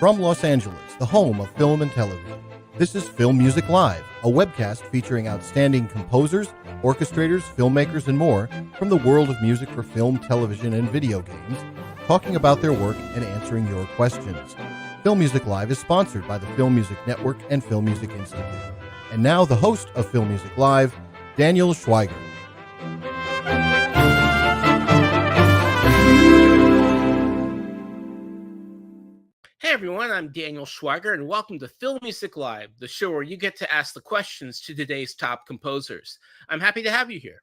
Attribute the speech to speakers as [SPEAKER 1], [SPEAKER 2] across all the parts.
[SPEAKER 1] From Los Angeles, the home of film and television, this is Film Music Live, a webcast featuring outstanding composers, orchestrators, filmmakers, and more from the world of music for film, television, and video games, talking about their work and answering your questions. Film Music Live is sponsored by the Film Music Network and Film Music Institute. And now the host of Film Music Live, Daniel Schweiger.
[SPEAKER 2] Hey everyone, I'm Daniel Schweiger, and welcome to Film Music Live, the show where you get to ask the questions to today's top composers. I'm happy to have you here.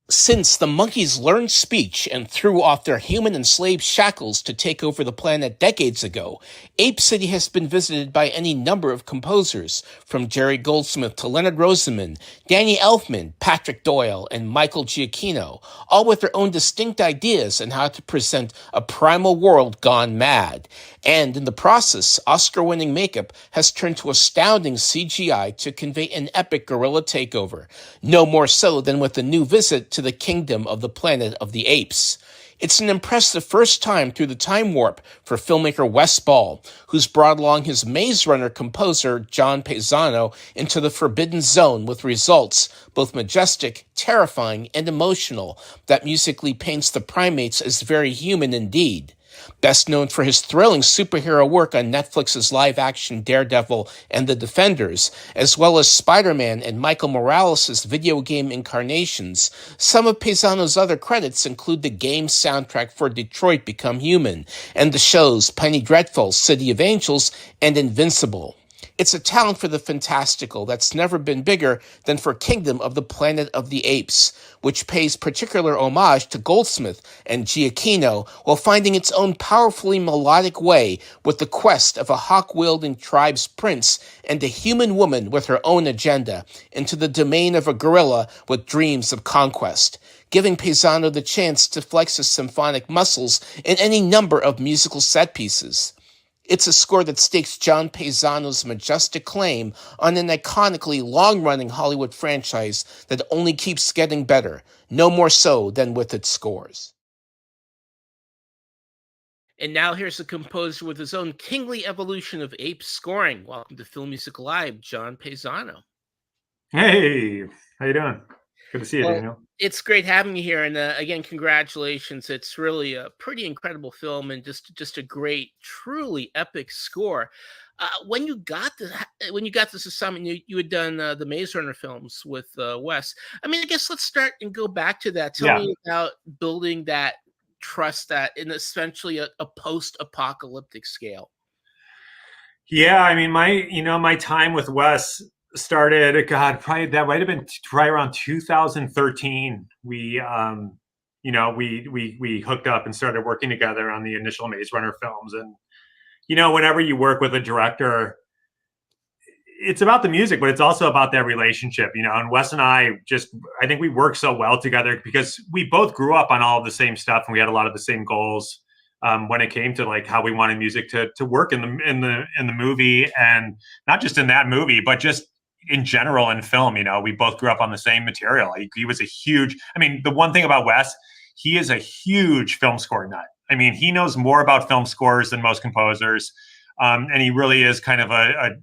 [SPEAKER 2] Since the monkeys learned speech and threw off their human-enslaved shackles to take over the planet decades ago, Ape City has been visited by any number of composers, from Jerry Goldsmith to Leonard Rosenman, Danny Elfman, Patrick Doyle, and Michael Giacchino, all with their own distinct ideas on how to present a primal world gone mad. And in the process, Oscar-winning makeup has turned to astounding CGI to convey an epic guerrilla takeover, no more so than with the new visit to the kingdom of the planet of the apes. It's an impressive first time through the time warp for filmmaker Wes Ball, who's brought along his Maze Runner composer JOHN PAESANO into the Forbidden Zone with results both majestic, terrifying, and emotional that musically paints the primates as very human indeed. Best known for his thrilling superhero work on Netflix's live-action Daredevil and The Defenders, as well as SpiderMan and Michael Morales' video game incarnations, some of Paesano's other credits include the game's soundtrack for Detroit Become Human and the shows Penny Dreadful, City of Angels, and Invincible. It's a talent for the fantastical that's never been bigger than for Kingdom of the Planet of the Apes, which pays particular homage to Goldsmith and Giacchino while finding its own powerfully melodic way with the quest of a hawk-wielding tribe's prince and a human woman with her own agenda into the domain of a gorilla with dreams of conquest, giving Paesano the chance to flex his symphonic muscles in any number of musical set pieces. It's a score that stakes JOHN PAESANO's majestic claim on an iconically long-running Hollywood franchise that only keeps getting better, no more so than with its scores. And now here's a composer with his own kingly evolution of ape scoring. Welcome to Film Music Live, JOHN PAESANO.
[SPEAKER 3] Hey, how you doing? Good to see you, Daniel.
[SPEAKER 2] It's great having you here, and again, congratulations. It's really a pretty incredible film and just a great, truly epic score. When you got this assignment, you had done the Maze Runner films with Wes. I mean, I guess let's start and go back to that. Tell me about building that trust that in essentially a post-apocalyptic scale.
[SPEAKER 3] Yeah, I mean, my time with Wes started, probably that might have been around 2013. We hooked up and started working together on the initial Maze Runner films. And, whenever you work with a director, it's about the music, but it's also about that relationship, and Wes and I think we work so well together because we both grew up on all of the same stuff and we had a lot of the same goals when it came to like how we wanted music to work in the movie, and not just in that movie, but just in general in film. We both grew up on the same material. He was the one thing about Wes, he is a huge film score nut. I mean, he knows more about film scores than most composers. And he really is kind of a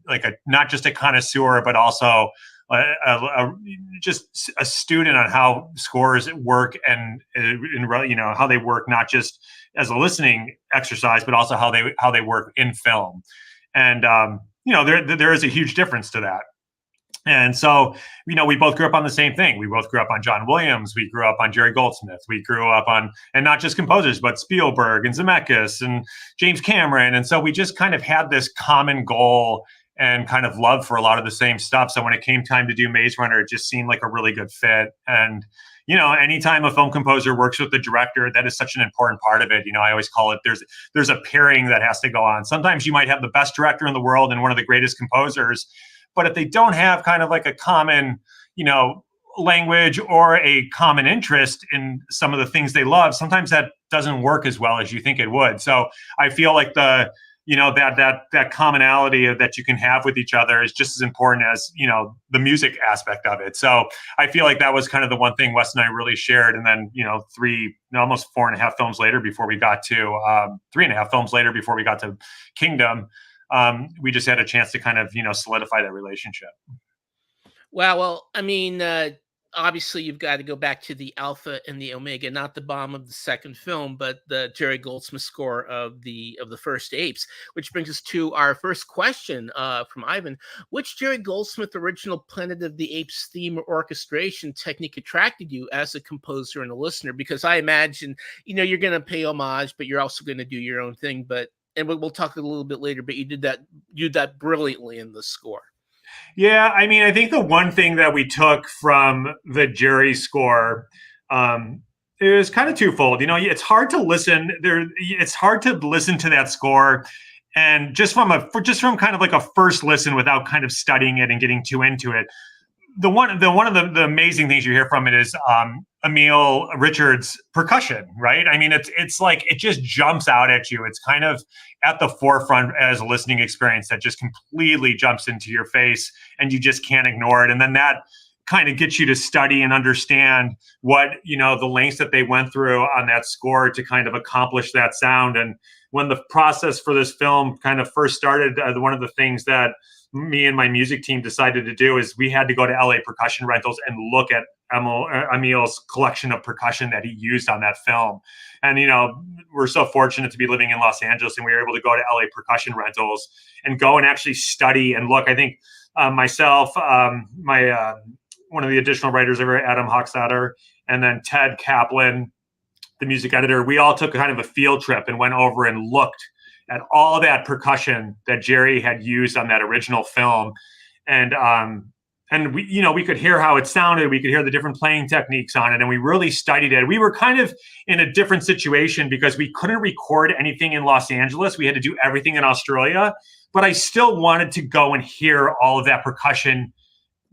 [SPEAKER 3] not just a connoisseur, but also just a student on how scores work and how they work, not just as a listening exercise, but also how they work in film. And there is a huge difference to that. And so, we both grew up on the same thing. We both grew up on John Williams. We grew up on Jerry Goldsmith. We grew up on, and not just composers, but Spielberg and Zemeckis and James Cameron. And so we just kind of had this common goal and kind of love for a lot of the same stuff. So when it came time to do Maze Runner, it just seemed like a really good fit. And, anytime a film composer works with the director, that is such an important part of it. I always call it, there's a pairing that has to go on. Sometimes you might have the best director in the world and one of the greatest composers, but if they don't have kind of like a common, language or a common interest in some of the things they love, sometimes that doesn't work as well as you think it would. So I feel like the that commonality that you can have with each other is just as important as, the music aspect of it. So I feel like that was kind of the one thing Wes and I really shared. And then, almost 4.5 films later before we got to 3.5 films later before we got to Kingdom, we just had a chance to kind of, solidify that relationship.
[SPEAKER 2] Wow. Well, I mean, obviously you've got to go back to the Alpha and the Omega, not the bomb of the second film, but the Jerry Goldsmith score of the first Apes, which brings us to our first question from Ivan. Which Jerry Goldsmith original Planet of the Apes theme or orchestration technique attracted you as a composer and a listener? Because I imagine, you're going to pay homage, but you're also going to do your own thing. And we'll talk a little bit later, but you did that brilliantly in the score.
[SPEAKER 3] Yeah, I mean, I think the one thing that we took from the Jerry score, it was kind of twofold. It's hard to listen there. It's hard to listen to that score, and just from kind of like a first listen without kind of studying it and getting too into it. One of the amazing things you hear from it is Emil Richards' percussion, right? I mean, it's like it just jumps out at you. It's kind of at the forefront as a listening experience that just completely jumps into your face, and you just can't ignore it. And then that kind of gets you to study and understand what, the lengths that they went through on that score to kind of accomplish that sound. And when the process for this film kind of first started, one of the things that me and my music team decided to do is we had to go to LA Percussion Rentals and look at Emil's collection of percussion that he used on that film. And, we're so fortunate to be living in Los Angeles, and we were able to go to LA Percussion Rentals and go and actually study and look. I think myself, one of the additional writers over, Adam Hochstatter, and then Ted Kaplan, the music editor, we all took kind of a field trip and went over and looked at all that percussion that Jerry had used on that original film. And we could hear how it sounded. We could hear the different playing techniques on it. And we really studied it. We were kind of in a different situation because we couldn't record anything in Los Angeles. We had to do everything in Australia, but I still wanted to go and hear all of that percussion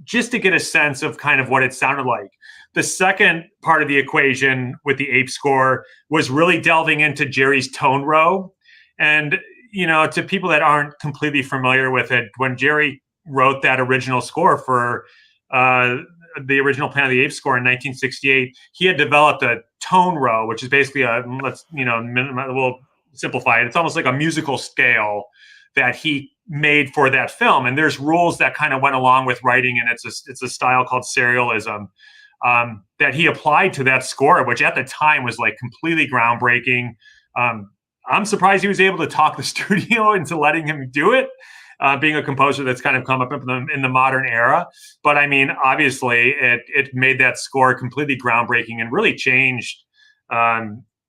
[SPEAKER 3] just to get a sense of kind of what it sounded like. The second part of the equation with the Ape score was really delving into Jerry's tone row. And, to people that aren't completely familiar with it, when Jerry wrote that original score for the original Planet of the Apes score in 1968, he had developed a tone row, which is basically we'll simplify it. It's almost like a musical scale that he made for that film. And there's rules that kind of went along with writing, and it's a style called serialism that he applied to that score, which at the time was like completely groundbreaking. I'm surprised he was able to talk the studio into letting him do it, being a composer that's kind of come up in the modern era. But I mean, obviously, it made that score completely groundbreaking and really changed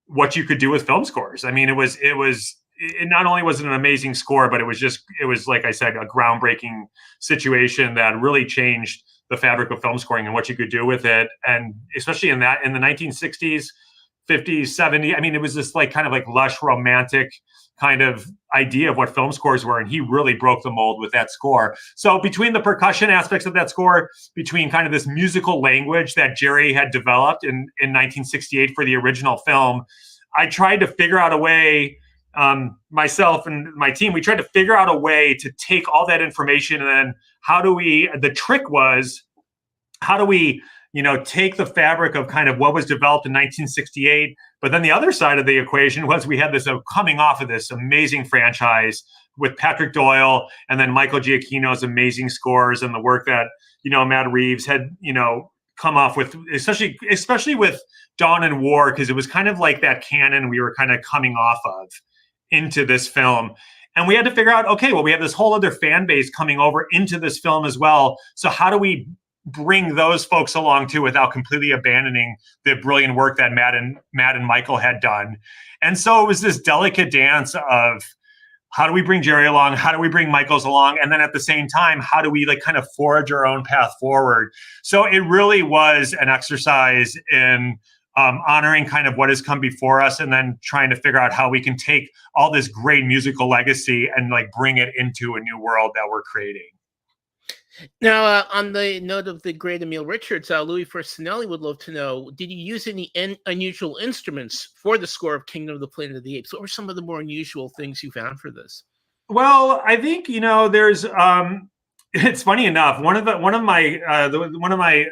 [SPEAKER 3] what you could do with film scores. I mean, it not only was it an amazing score, but it was, like I said, a groundbreaking situation that really changed the fabric of film scoring and what you could do with it. And especially in the 1960s, 50s, 70s. I mean, it was this kind of lush, romantic kind of idea of what film scores were. And he really broke the mold with that score. So between the percussion aspects of that score, between kind of this musical language that Jerry had developed in 1968 for the original film, I tried to figure out a way, myself and my team, we tried to figure out a way to take all that information and then the trick was, how do we take the fabric of kind of what was developed in 1968. But then the other side of the equation was we had this coming off of this amazing franchise with Patrick Doyle and then Michael Giacchino's amazing scores and the work that, Matt Reeves had, come off with, especially with Dawn and War, because it was kind of like that canon we were kind of coming off of into this film. And we had to figure out, okay, well, we have this whole other fan base coming over into this film as well. So how do we bring those folks along too without completely abandoning the brilliant work that Matt and Michael had done? And so it was this delicate dance of how do we bring Jerry along? How do we bring Michaels along? And then at the same time, how do we kind of forge our own path forward? So it really was an exercise in honoring kind of what has come before us, and then trying to figure out how we can take all this great musical legacy and bring it into a new world that we're creating.
[SPEAKER 2] Now, on the note of the great Emil Richards, Louis Forcinelli would love to know, did you use any unusual instruments for the score of Kingdom of the Planet of the Apes? What were some of the more unusual things you found for this?
[SPEAKER 3] Well, I think, there's it's funny enough. One of my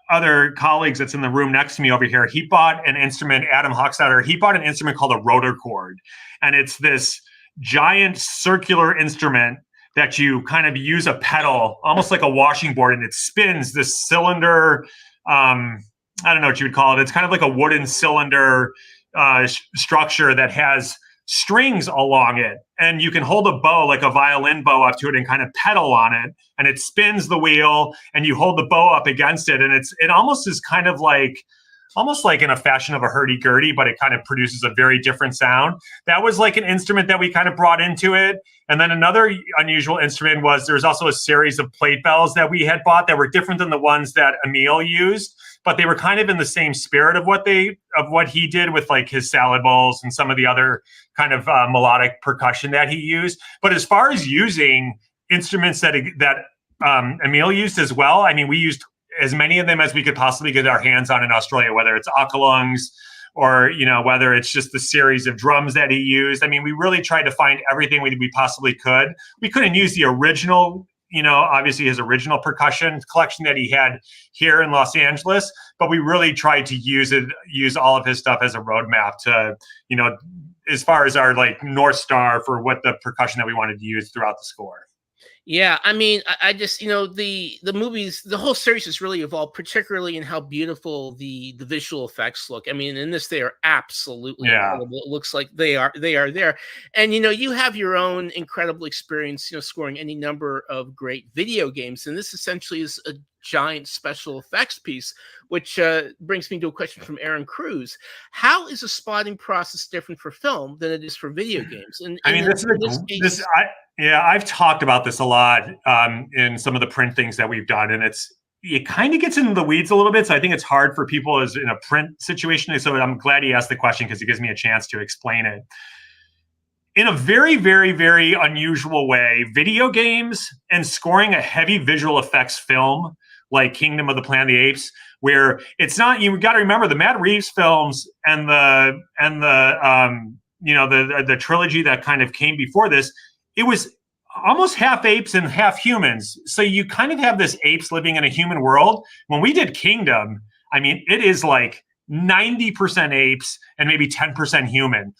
[SPEAKER 3] other colleagues that's in the room next to me over here, he bought an instrument, Adam Hochstetter, he bought an instrument called a rotor cord. And it's this giant circular instrument that you kind of use a pedal, almost like a washing board, and it spins this cylinder. I don't know what you would call it. It's kind of like a wooden cylinder structure that has strings along it, and you can hold a bow, like a violin bow, up to it and kind of pedal on it, and it spins the wheel, and you hold the bow up against it, and it almost is kind of like almost like in a fashion of a hurdy-gurdy, but it kind of produces a very different sound. That was like an instrument that we kind of brought into it. And then another unusual instrument was there's also a series of plate bells that we had bought that were different than the ones that Emil used, but they were kind of in the same spirit of what he did with like his salad bowls and some of the other kind of melodic percussion that he used. But as far as using instruments that Emil used as well, I mean, we used as many of them as we could possibly get our hands on in Australia, whether it's akalungs or, whether it's just the series of drums that he used. I mean, we really tried to find everything we possibly could. We couldn't use the original, obviously his original percussion collection that he had here in Los Angeles, but we really tried to use all of his stuff as a roadmap to, as far as our like North Star for what the percussion that we wanted to use throughout the score.
[SPEAKER 2] Yeah, I mean, I just, the movies, the whole series has really evolved, particularly in how beautiful the visual effects look. I mean, in this, they are absolutely incredible. It looks like they are there. And, you have your own incredible experience, scoring any number of great video games. And this essentially is a giant special effects piece, which brings me to a question from Aaron Cruz. How is the spotting process different for film than it is for video games? And I mean,
[SPEAKER 3] I've talked about this a lot in some of the print things that we've done, and it kind of gets into the weeds a little bit. So I think it's hard for people as in a print situation. So I'm glad he asked the question because it gives me a chance to explain it. In a very, very, very unusual way, video games and scoring a heavy visual effects film like Kingdom of the Planet of the Apes, where it's not, you've got to remember the Matt Reeves films and the trilogy that kind of came before this, it was almost half apes and half humans. So you kind of have this apes living in a human world. When we did Kingdom, I mean, it is like 90% apes and maybe 10% human.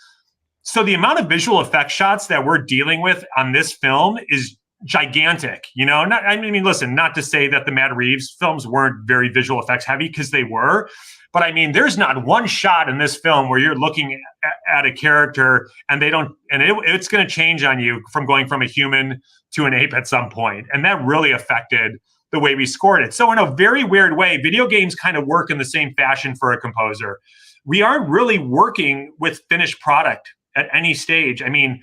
[SPEAKER 3] So the amount of visual effects shots that we're dealing with on this film is gigantic. Listen, not to say that the Matt Reeves films weren't very visual effects heavy, because they were. But I mean, there's not one shot in this film where you're looking at a character and it's going to change on you from going from a human to an ape at some point. And that really affected the way we scored it. So in a very weird way, video games kind of work in the same fashion for a composer. We aren't really working with finished product at any stage. I mean,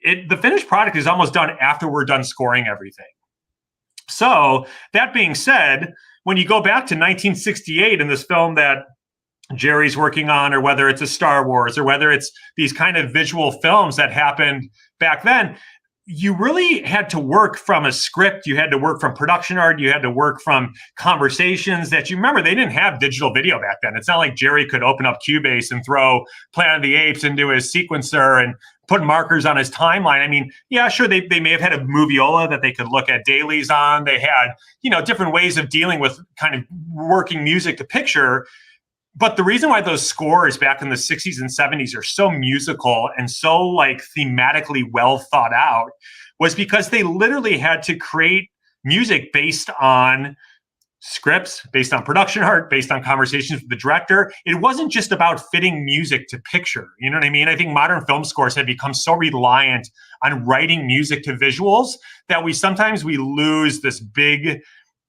[SPEAKER 3] the finished product is almost done after we're done scoring everything. So that being said, when you go back to 1968 in this film that Jerry's working on, or whether it's a Star Wars, or whether it's these kind of visual films that happened back then, you really had to work from a script. You had to work from production art. You had to work from conversations that you remember. They didn't have digital video back then. It's not like Jerry could open up Cubase and throw Planet of the Apes into his sequencer and put markers on his timeline. I mean, yeah, sure, they may have had a moviola that they could look at dailies on. They had, different ways of dealing with kind of working music to picture. But the reason why those scores back in the 60s and 70s are so musical and so like thematically well thought out was because they literally had to create music based on scripts, based on production art, based on conversations with the director. It wasn't just about fitting music to picture. You know what I mean? I think modern film scores have become so reliant on writing music to visuals that we lose this big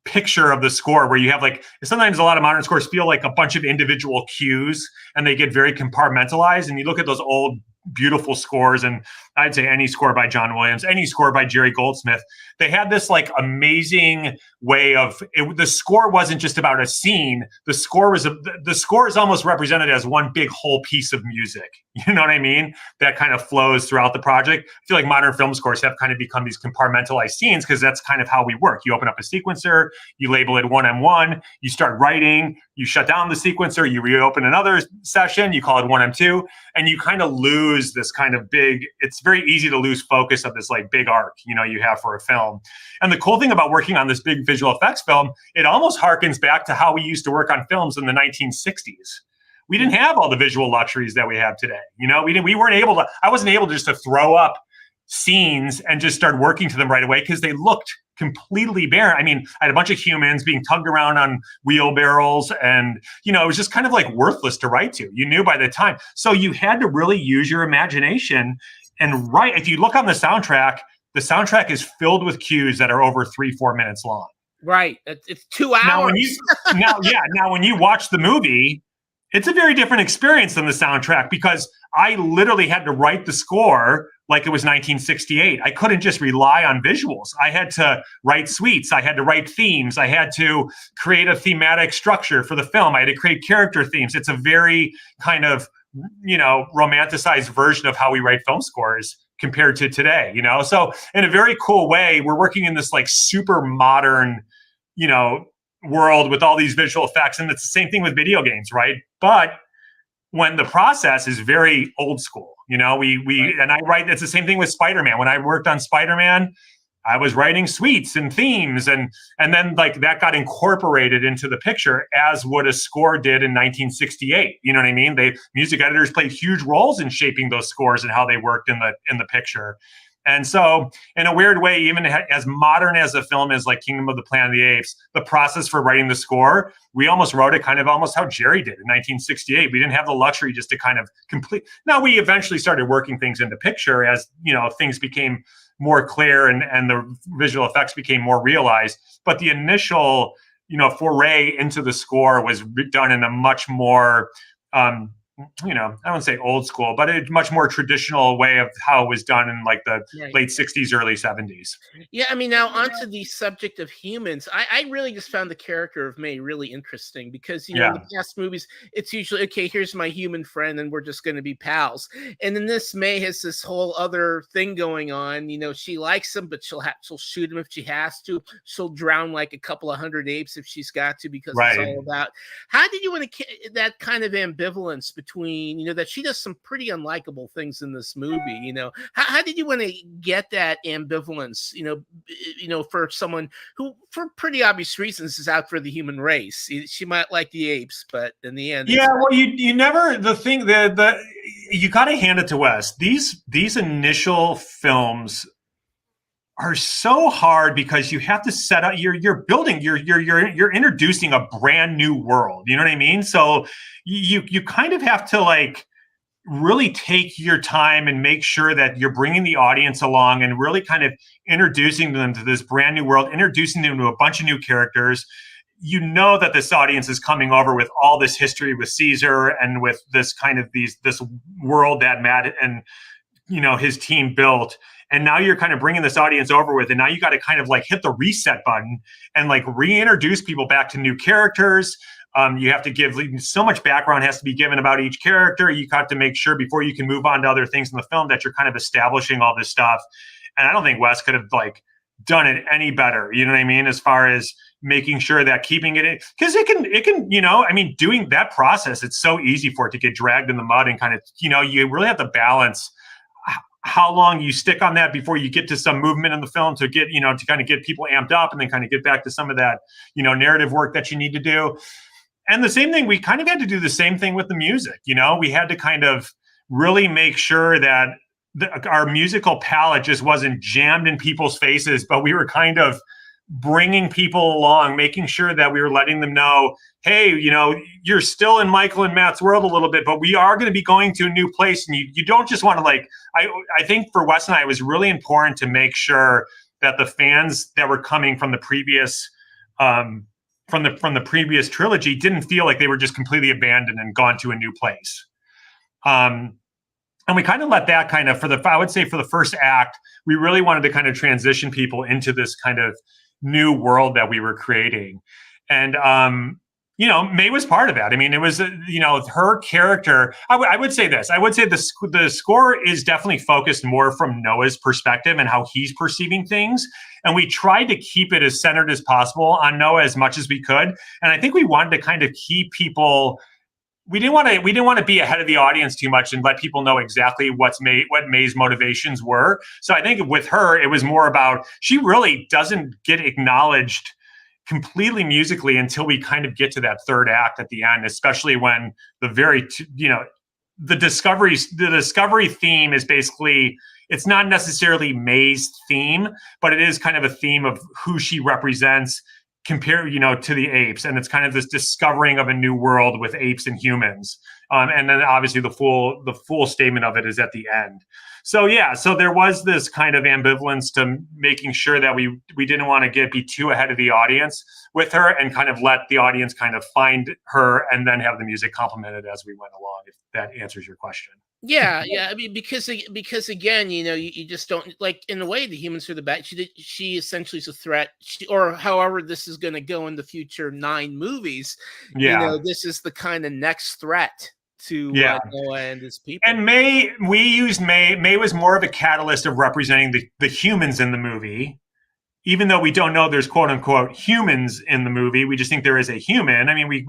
[SPEAKER 3] picture of the score, where you have like, sometimes a lot of modern scores feel like a bunch of individual cues and they get very compartmentalized. And you look at those old beautiful scores, and I'd say any score by John Williams, any score by Jerry Goldsmith, they had this like amazing way of it. The score wasn't just about a scene. The score is almost represented as one big whole piece of music. You know what I mean? That kind of flows throughout the project. I feel like modern film scores have kind of become these compartmentalized scenes, because that's kind of how we work. You open up a sequencer, you label it 1M1, you start writing, you shut down the sequencer, you reopen another session, you call it 1M2, and you kind of lose this kind of big, it's very easy to lose focus of this like big arc, you have for a film. And the cool thing about working on this big visual effects film, it almost harkens back to how we used to work on films in the 1960s. We didn't have all the visual luxuries that we have today. We weren't able to, I wasn't able just to throw up scenes and just start working to them right away because they looked completely barren. I mean, I had a bunch of humans being tugged around on wheelbarrows and, it was just kind of like worthless to write to. You knew by the time. So you had to really use your imagination and write. If you look on the soundtrack is filled with cues that are over 3-4 minutes long.
[SPEAKER 2] Right. It's 2 hours.
[SPEAKER 3] Now, when you watch the movie, it's a very different experience than the soundtrack because I literally had to write the score like it was 1968. I couldn't just rely on visuals. I had to write suites. I had to write themes. I had to create a thematic structure for the film. I had to create character themes. It's a very kind of, romanticized version of how we write film scores compared to today, So in a very cool way, we're working in this like super modern, world with all these visual effects. And it's the same thing with video games, right? But when the process is very old school, and I write, it's the same thing with SpiderMan. When I worked on SpiderMan, I was writing suites and themes and then like that got incorporated into the picture as what a score did in 1968. You know what I mean? Music editors played huge roles in shaping those scores and how they worked in the picture. And so in a weird way, even as modern as a film is like Kingdom of the Planet of the Apes, the process for writing the score, we almost wrote it kind of almost how Jerry did in 1968. We didn't have the luxury just to kind of complete. Now we eventually started working things into picture as, things became more clear and the visual effects became more realized. But the initial, foray into the score was done in a much more, I wouldn't say old school, but a much more traditional way of how it was done in like the late 60s, early 70s.
[SPEAKER 2] Yeah, I mean, now onto the subject of humans, I really just found the character of May really interesting because, in the past movies, it's usually, okay, here's my human friend and we're just going to be pals. And in this, May has this whole other thing going on. She likes him, but she'll shoot him if she has to. She'll drown like a couple of hundred apes if she's got to because it's all about. How did you want to that kind of ambivalence between, that she does some pretty unlikable things in this movie, how did you want to get that ambivalence, for someone who, for pretty obvious reasons, is out for the human race? She might like the apes, but in the end,
[SPEAKER 3] you never, the thing that you got to hand it to Wes. These initial films are so hard because you have to set up, you're building, you're introducing a brand new world. You know what I mean? So you kind of have to like really take your time and make sure that you're bringing the audience along and really kind of introducing them to this brand new world, introducing them to a bunch of new characters. That this audience is coming over with all this history with Caesar and with this kind of this world that Matt and his team built. And now you're kind of bringing this audience over with, and now you got to kind of like hit the reset button and like reintroduce people back to new characters. You have to give so much background has to be given about each character. You got to make sure before you can move on to other things in the film that you're kind of establishing all this stuff. And I don't think Wes could have like done it any better. You know what I mean? As far as making sure that keeping it in, because it can, doing that process, it's so easy for it to get dragged in the mud and kind of, you really have to balance how long you stick on that before you get to some movement in the film to get, to kind of get people amped up and then kind of get back to some of that, narrative work that you need to do. And the same thing, we kind of had to do the same thing with the music. We had to kind of really make sure that our musical palette just wasn't jammed in people's faces, but we were kind of bringing people along, making sure that we were letting them know, hey, you're still in Michael and Matt's world a little bit, but we are going to be going to a new place. And you don't just want to like, I think for Wes and I, it was really important to make sure that the fans that were coming from the previous, from the previous trilogy didn't feel like they were just completely abandoned and gone to a new place. And we kind of let that kind of, I would say for the first act, we really wanted to kind of transition people into this kind of new world that we were creating. And you know, May was part of that. I mean, it was, you know, her character. I would say this. I would say the score is definitely focused more from Noah's perspective and how he's perceiving things. And we tried to keep it as centered as possible on Noah as much as we could. And I think we wanted to kind of keep people. We didn't want to be ahead of the audience too much and let people know exactly what May's motivations were. So I think with her, it was more about, she really doesn't get acknowledged completely musically until we kind of get to that third act at the end, especially when the discovery theme is basically, it's not necessarily May's theme, but it is kind of a theme of who she represents compared, to the apes. And it's kind of this discovering of a new world with apes and humans. And then obviously the full statement of it is at the end. So there was this kind of ambivalence to making sure that we didn't want to be too ahead of the audience with her and kind of let the audience kind of find her and then have the music complemented as we went along, if that answers your question.
[SPEAKER 2] Yeah. I mean, because again, you just don't, like, in a way, the humans are the bad. She essentially is a threat, or however this is going to go in the future 9 movies.
[SPEAKER 3] Yeah.
[SPEAKER 2] This is the kind of next threat to Noah and his people.
[SPEAKER 3] And May was more of a catalyst of representing the humans in the movie. Even though we don't know there's quote unquote humans in the movie, we just think there is a human. I mean, we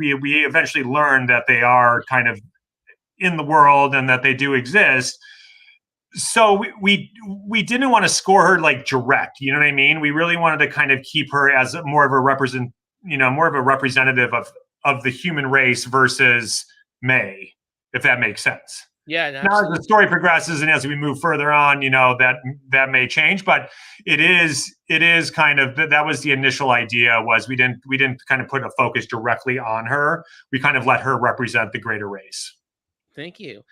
[SPEAKER 3] eventually learn that they are kind of in the world and that they do exist. So we didn't want to score her like direct, you know what I mean? We really wanted to kind of keep her as more of a representative of the human race versus May, if that makes sense.
[SPEAKER 2] Yeah.
[SPEAKER 3] Now as the story progresses and as we move further on, that may change, but it is kind of, that was the initial idea, was we didn't kind of put a focus directly on her. We kind of let her represent the greater race.
[SPEAKER 2] Thank you.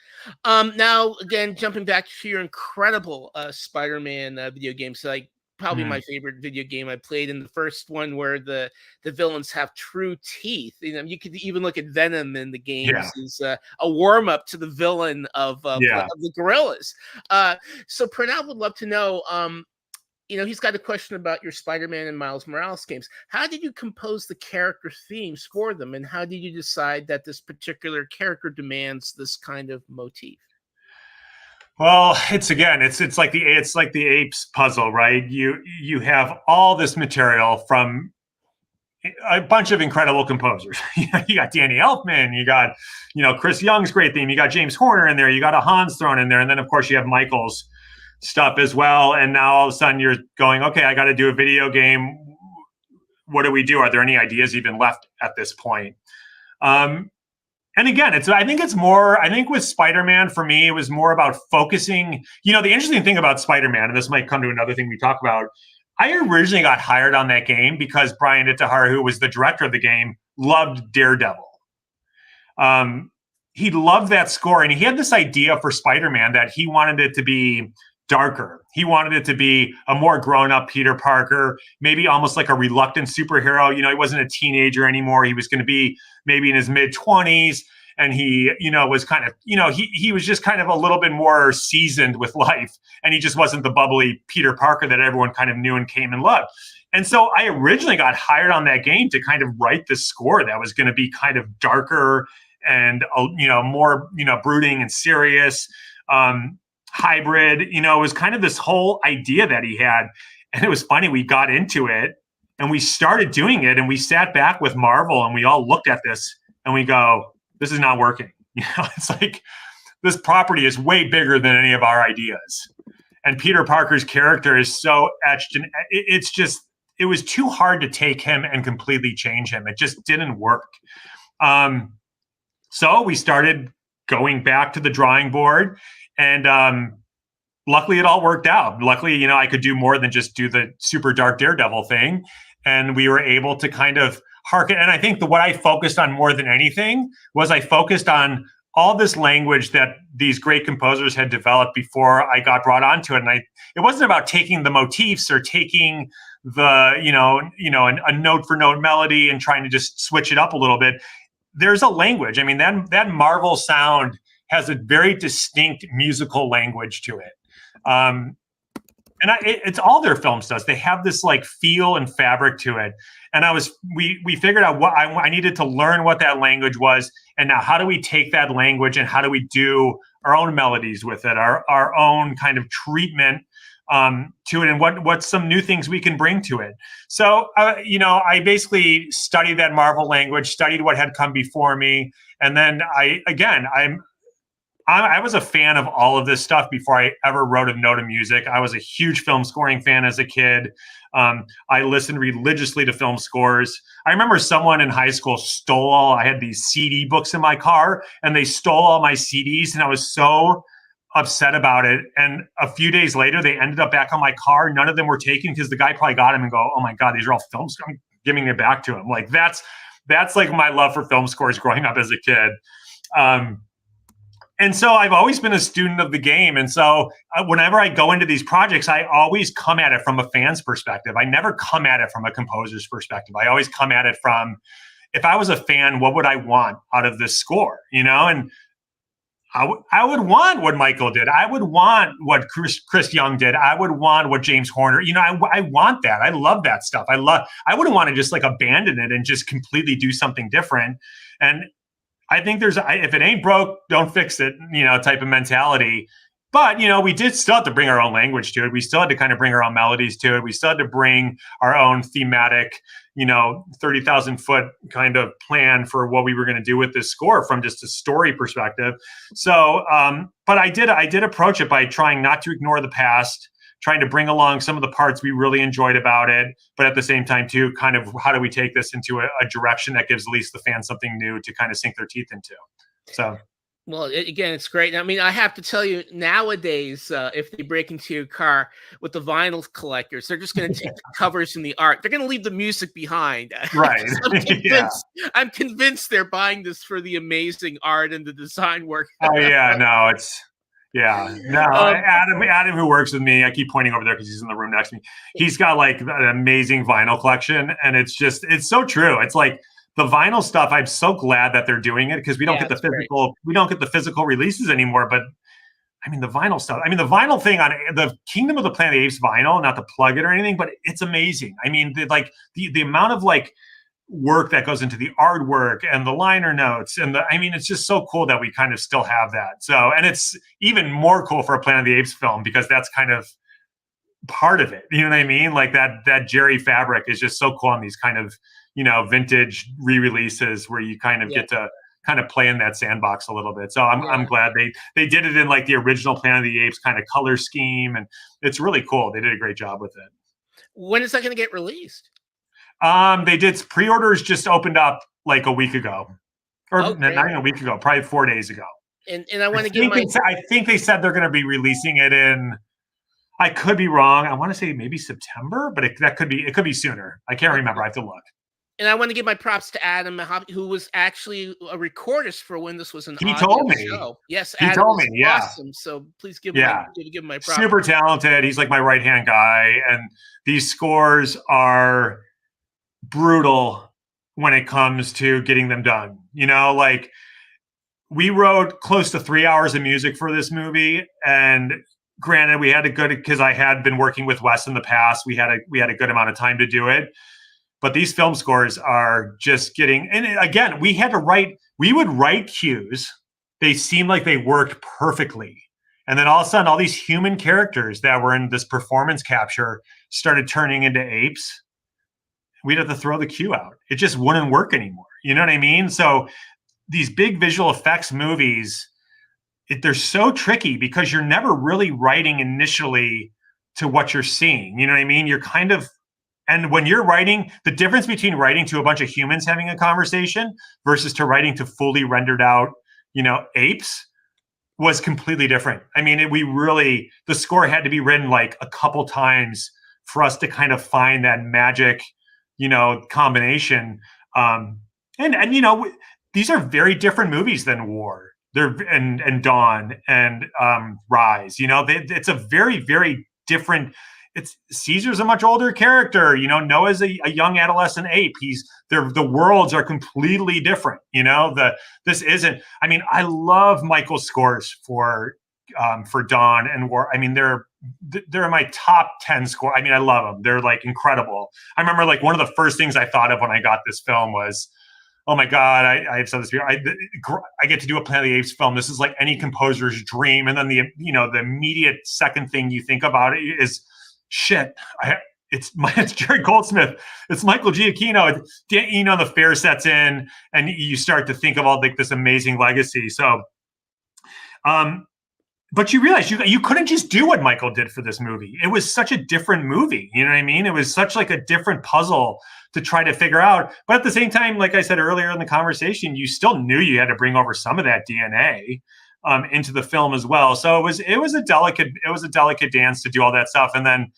[SPEAKER 2] Now, again, jumping back to your incredible Spider-Man video games, like probably my favorite video game I played, in the first one where the villains have true teeth. You could even look at Venom in the games as a warm-up to the villain of the gorillas. So Pranav would love to know, he's got a question about your Spider-Man and Miles Morales games. How did you compose the character themes for them, and how did you decide that this particular character demands this kind of motif?
[SPEAKER 3] Well, it's like the Apes puzzle, right? You have all this material from a bunch of incredible composers. You got Danny Elfman, you got Chris Young's great theme, you got James Horner in there, you got a Hans thrown in there, and then of course you have Michael's stuff as well. And now all of a sudden you're going, okay, I got to do a video game. What do we do? Are there any ideas even left at this point? And again, I think with Spider-Man, for me, it was more about focusing. The interesting thing about Spider-Man, and this might come to another thing we talk about, I originally got hired on that game because Brian Itahara, who was the director of the game, loved Daredevil. He loved that score, and he had this idea for Spider-Man that he wanted it to be darker. He wanted it to be a more grown-up Peter Parker, maybe almost like a reluctant superhero. He wasn't a teenager anymore. He was going to be maybe in his mid-20s, and he, was kind of, he was just kind of a little bit more seasoned with life, and he just wasn't the bubbly Peter Parker that everyone kind of knew and came and loved. And so I originally got hired on that game to kind of write this score that was going to be kind of darker and, more, brooding and serious. Hybrid, it was kind of this whole idea that he had. And it was funny, we got into it and we started doing it, and we sat back with Marvel and we all looked at this and we go, this is not working. It's like, this property is way bigger than any of our ideas. And Peter Parker's character is so etched, and it was too hard to take him and completely change him. It just didn't work. So we started going back to the drawing board. And luckily, it all worked out. Luckily, I could do more than just do the super dark Daredevil thing. And we were able to kind of harken. And I think what I focused on more than anything was I focused on all this language that these great composers had developed before I got brought onto it. And it wasn't about taking the motifs or taking the, a note for note melody and trying to just switch it up a little bit. There's a language. I mean, that Marvel sound has a very distinct musical language to it. And it's all their films does. They have this like feel and fabric to it. And we figured out what I needed to learn what that language was. And now how do we take that language and how do we do our own melodies with it, our own kind of treatment to it, and what's some new things we can bring to it. So, I basically studied that Marvel language, studied what had come before me. And then I was a fan of all of this stuff before I ever wrote a note of music. I was a huge film scoring fan as a kid. I listened religiously to film scores. I remember someone in high school I had these CD books in my car, and they stole all my CDs, and I was so upset about it. And a few days later, they ended up back on my car. None of them were taken because the guy probably got them and go, oh my God, these are all film scores. I'm giving it back to him. Like that's like my love for film scores growing up as a kid. And so I've always been a student of the game. And so whenever I go into these projects, I always come at it from a fan's perspective. I never come at it from a composer's perspective. I always come at it from, if I was a fan, what would I want out of this score? And I would want what Michael did. I would want what Chris Young did. I would want what James Horner, I want that. I love that stuff. I wouldn't want to just like abandon it and just completely do something different. And I think if it ain't broke, don't fix it, type of mentality. But, we did still have to bring our own language to it. We still had to kind of bring our own melodies to it. We still had to bring our own thematic, 30,000 foot kind of plan for what we were going to do with this score from just a story perspective. So, but I did approach it by trying not to ignore the past, trying to bring along some of the parts we really enjoyed about it, but at the same time too, kind of how do we take this into a direction that gives at least the fans something new to kind of sink their teeth into. So.
[SPEAKER 2] Well, again, it's great. I mean, I have to tell you, nowadays, if they break into your car with the vinyl collectors, they're just going to take the covers and the art. They're going to leave the music behind.
[SPEAKER 3] Right.
[SPEAKER 2] I'm convinced they're buying this for the amazing art and the design work.
[SPEAKER 3] Oh, yeah. No, Adam, who works with me, I keep pointing over there because he's in the room next to me. He's got like an amazing vinyl collection. And it's so true. It's like, the vinyl stuff, I'm so glad that they're doing it because we don't get the physical releases anymore. But I mean, the vinyl stuff, the vinyl thing on the Kingdom of the Planet of the Apes vinyl, not to plug it or anything, but it's amazing. I mean, the amount of like work that goes into the artwork and the liner notes it's just so cool that we kind of still have that. So, and it's even more cool for a Planet of the Apes film because that's kind of part of it. You know what I mean? Like that Jerry fabric is just so cool on these kind of, vintage re-releases where you kind of get to kind of play in that sandbox a little bit. So I'm glad they did it in like the original Planet of the Apes kind of color scheme. And it's really cool. They did a great job with it.
[SPEAKER 2] When is that going to get released?
[SPEAKER 3] They did pre-orders just opened up like a week ago or not even a week ago, probably 4 days ago.
[SPEAKER 2] And I want to
[SPEAKER 3] I think they said they're going to be releasing it in, I could be wrong. I want to say maybe September, but it could be sooner. I can't remember. I have to look.
[SPEAKER 2] And I want to give my props to Adam, who was actually a recordist for when this was an
[SPEAKER 3] He told me.
[SPEAKER 2] show. Yes,
[SPEAKER 3] he
[SPEAKER 2] Adam
[SPEAKER 3] told me. Yeah,
[SPEAKER 2] awesome. So please give him my props.
[SPEAKER 3] Super talented. He's like my right hand guy, and these scores are brutal when it comes to getting them done. Like we wrote close to 3 hours of music for this movie, and granted, we had because I had been working with Wes in the past. We had a good amount of time to do it. But these film scores are just getting, and again, we would write cues. They seemed like they worked perfectly. And then all of a sudden, all these human characters that were in this performance capture started turning into apes. We'd have to throw the cue out. It just wouldn't work anymore. You know what I mean? So these big visual effects movies, they're so tricky because you're never really writing initially to what you're seeing. You know what I mean? You're kind of, and when you're writing, the difference between writing to a bunch of humans having a conversation versus to writing to fully rendered out, apes was completely different. I mean, the score had to be written like a couple times for us to kind of find that magic, combination. These are very different movies than War. And Dawn and Rise. It's a very, very different. Caesar's a much older character. Noah's a young adolescent ape. The worlds are completely different. This isn't. I mean, I love Michael's scores for Dawn and War. I mean, they're they're my top 10 score. I mean, I love them. They're like incredible. I remember like one of the first things I thought of when I got this film was, oh my God, I've said this before. I get to do a Planet of the Apes film. This is like any composer's dream. And then the immediate second thing you think about is, shit, it's Jerry Goldsmith. It's Michael Giacchino. The fair sets in, and you start to think of all like this amazing legacy. So, but you realize you couldn't just do what Michael did for this movie. It was such a different movie. You know what I mean? It was such like a different puzzle to try to figure out. But at the same time, like I said earlier in the conversation, you still knew you had to bring over some of that DNA into the film as well. So it was a delicate dance to do all that stuff. And then,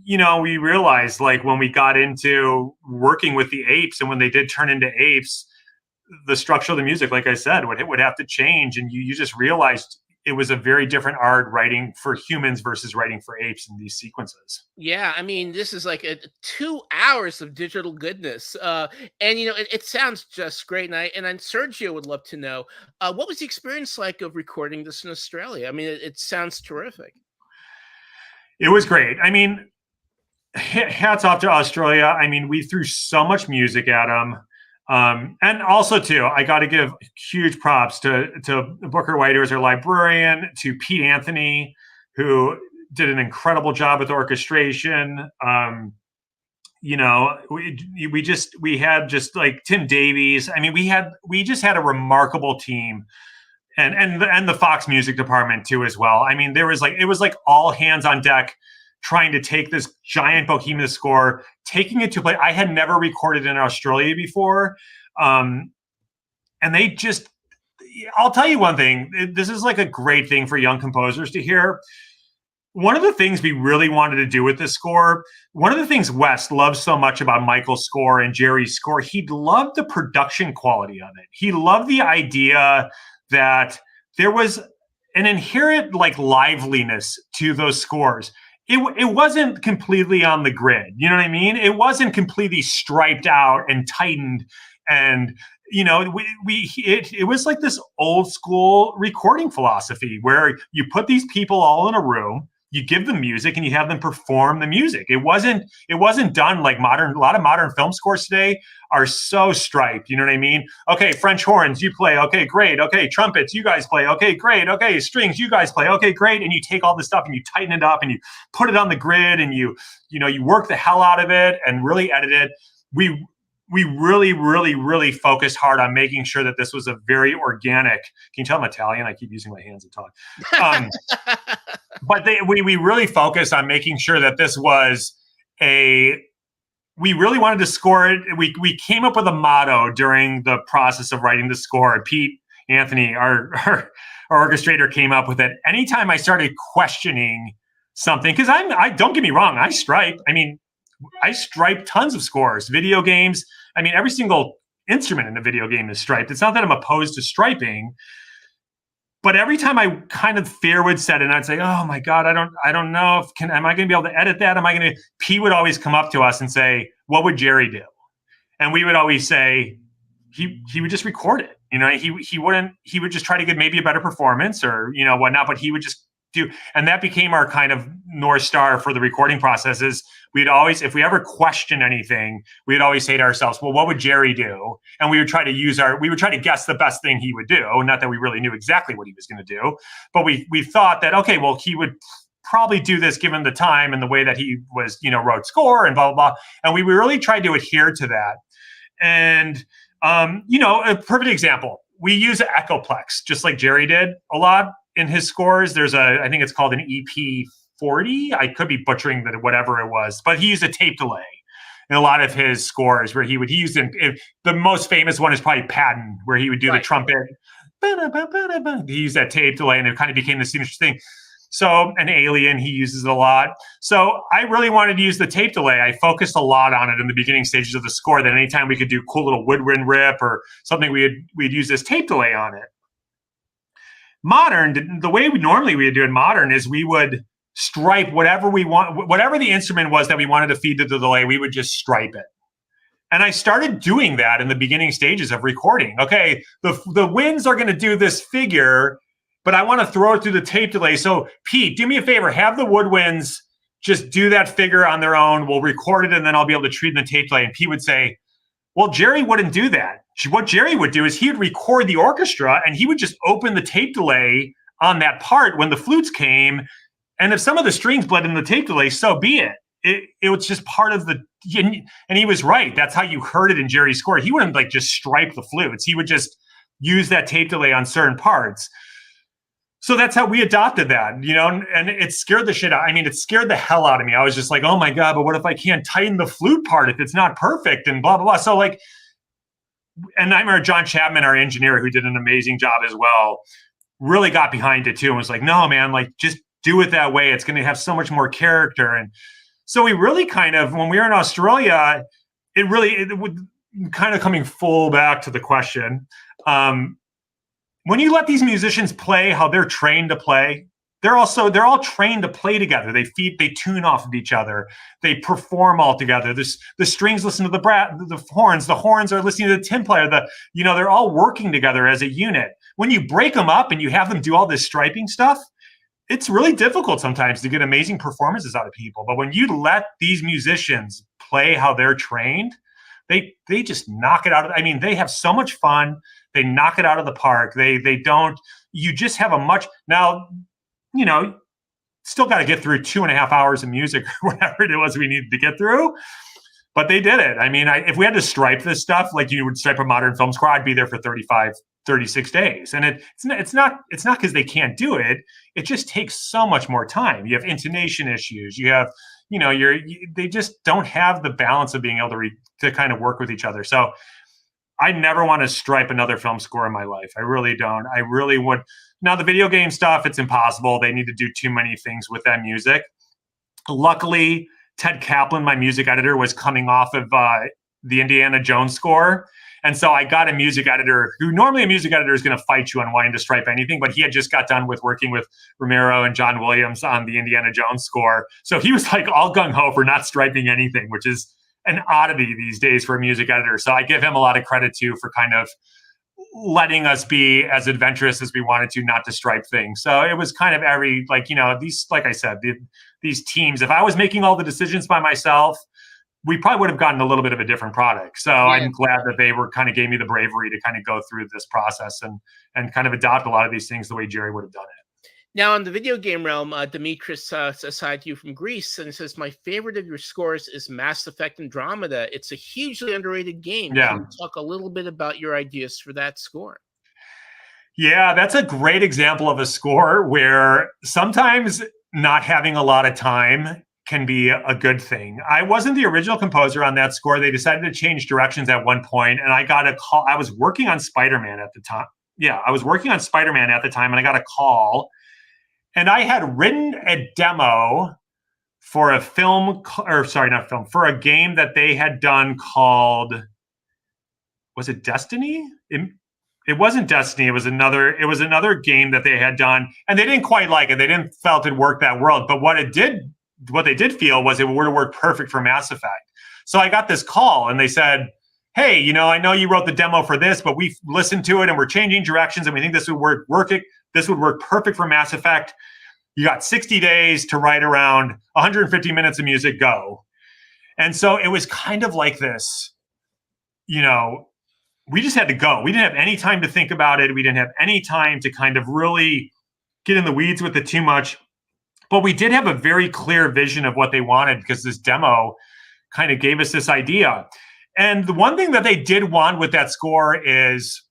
[SPEAKER 3] we realized like when we got into working with the Apes and when they did turn into Apes, the structure of the music, like I said, would have to change. And you just realized it was a very different art writing for humans versus writing for apes in these sequences.
[SPEAKER 2] Yeah, I mean, this is like 2 hours of digital goodness. And, it sounds just great. And Sergio would love to know, what was the experience like of recording this in Australia? I mean, it sounds terrific.
[SPEAKER 3] It was great. I mean, hats off to Australia. I mean, we threw so much music at them. And also too, I got to give huge props to Booker White, who was our librarian, to Pete Anthony, who did an incredible job with orchestration. We had just like Tim Davies. I mean, we just had a remarkable team, and the Fox music department too as well. I mean, it was like all hands on deck, trying to take this giant Bohemian score, taking it to play. I had never recorded in Australia before. And they just, I'll tell you one thing, this is like a great thing for young composers to hear. One of the things we really wanted to do with this score, one of the things Wes loves so much about Michael's score and Jerry's score, he loved the production quality of it. He loved the idea that there was an inherent like liveliness to those scores. It wasn't completely on the grid. You know what I mean? It wasn't completely striped out and tightened. And, it was like this old school recording philosophy where you put these people all in a room, you give them music and you have them perform the music. It wasn't done like a lot of modern film scores today are so striped. You know what I mean? Okay, French horns, you play. Okay, great. Okay, trumpets, you guys play. Okay, great. Okay, strings, you guys play. Okay, great. And you take all this stuff and you tighten it up and you put it on the grid and you work the hell out of it and really edit it. We really, really, really focused hard on making sure that this was a very organic. Can you tell I'm Italian? I keep using my hands to talk. But we really focused on making sure that this was we really wanted to score it. We came up with a motto during the process of writing the score. Pete Anthony, our orchestrator, came up with it. Anytime I started questioning something, because I don't get me wrong, I stripe. I mean, I stripe tons of scores, video games. I mean, every single instrument in the video game is striped. It's not that I'm opposed to striping, but every time I kind of fear would set in, I'd say, "Oh my God, I don't know am I going to be able to edit that? Pete would always come up to us and say, "What would Jerry do?" And we would always say, he would just record it. He would just try to get maybe a better performance or whatnot, but he would just do. And that became our kind of North Star for the recording processes. We'd always, if we ever question anything, we'd always say to ourselves, well, what would Jerry do? And we would try to guess the best thing he would do. Not that we really knew exactly what he was going to do, but we thought that, okay, well, he would probably do this given the time and the way that he was, wrote score and blah, blah, blah. And we really tried to adhere to that. And, a perfect example, we use Echoplex, just like Jerry did a lot in his scores. I think it's called an EP40. I could be butchering that, whatever it was, but he used a tape delay in a lot of his scores where he used the most famous one is probably Patton, where he would do the trumpet. He used that tape delay and it kind of became this interesting thing. So an Alien, he uses it a lot. So I really wanted to use the tape delay. I focused a lot on it in the beginning stages of the score, that anytime we could do cool little woodwind rip or something, we'd use this tape delay on it. Modern, the way we would do in modern is we would stripe whatever we want, whatever the instrument was that we wanted to feed to the delay, we would just stripe it. And I started doing that in the beginning stages of recording. Okay, the winds are going to do this figure, but I want to throw it through the tape delay. So Pete, do me a favor, have the woodwinds just do that figure on their own. We'll record it and then I'll be able to treat it in the tape delay. And Pete would say, well, Jerry wouldn't do that. What Jerry would do is he would record the orchestra and he would just open the tape delay on that part when the flutes came. And if some of the strings bled in the tape delay, so be it. It was just part of the, and he was right. That's how you heard it in Jerry's score. He wouldn't like just stripe the flutes. He would just use that tape delay on certain parts. So that's how we adopted that, you know, and it scared the shit out. I mean, it scared the hell out of me. I was just like, oh my God, but what if I can't tighten the flute part if it's not perfect and blah, blah, blah. So like, and I remember John Chapman, our engineer, who did an amazing job as well, really got behind it too and was like, no, man, like just do it that way. It's going to have so much more character. And so we really kind of, when we were in Australia, it would kind of coming full back to the question. When you let these musicians play how they're trained to play, they're all trained to play together. They tune off of each other. They perform all together. The strings listen to the horns. The horns are listening to the tin player. They're all working together as a unit. When you break them up and you have them do all this striping stuff, it's really difficult sometimes to get amazing performances out of people. But when you let these musicians play how they're trained, they just knock it out. I mean, they have so much fun. They knock it out of the park. You just have a much, now, you know, still got to get through 2.5 hours of music or whatever it was we needed to get through. But they did it. I mean, if we had to stripe this stuff like you would stripe a modern film score, I'd be there for 36 days. And it's not because they can't do it. It just takes so much more time. You have intonation issues. You have, you know, they just don't have the balance of being able to kind of work with each other. So I never want to stripe another film score in my life. I really don't. I really would. Now the video game stuff, it's impossible. They need to do too many things with that music. Luckily, Ted Kaplan, my music editor, was coming off of the Indiana Jones score. And so I got a music editor who normally a music editor is going to fight you on wanting to stripe anything, but he had just got done with working with Romero and John Williams on the Indiana Jones score. So he was like all gung-ho for not striping anything, which is an oddity these days for a music editor. So I give him a lot of credit too for kind of letting us be as adventurous as we wanted to, not to stripe things. So it was kind of like I said, these teams, if I was making all the decisions by myself, we probably would have gotten a little bit of a different product. So yeah. I'm glad that they gave me the bravery to kind of go through this process and kind of adopt a lot of these things the way Jerry would have done it.
[SPEAKER 2] Now, in the video game realm, Dimitris aside to you from Greece, and says, my favorite of your scores is Mass Effect Andromeda. It's a hugely underrated game.
[SPEAKER 3] Yeah.
[SPEAKER 2] Can you talk a little bit about your ideas for that score?
[SPEAKER 3] Yeah, that's a great example of a score where sometimes not having a lot of time can be a good thing. I wasn't the original composer on that score. They decided to change directions at one point, and I got a call. I was working on SpiderMan at the time. Yeah, I was working on SpiderMan at the time, and I got a call. And I had written a demo for a for a game that they had done called, was it Destiny? It wasn't Destiny. It was another game that they had done, and they didn't quite like it. They didn't felt it worked that world. But what they did feel was it would have worked perfect for Mass Effect. So I got this call, and they said, hey, you know, I know you wrote the demo for this, but we've listened to it and we're changing directions and we think this would work. This would work perfect for Mass Effect. You got 60 days to write around 150 minutes of music, go. And so it was kind of like this, you know, we just had to go. We didn't have any time to think about it. We didn't have any time to kind of really get in the weeds with it too much. But we did have a very clear vision of what they wanted because this demo kind of gave us this idea. And the one thing that they did want with that score is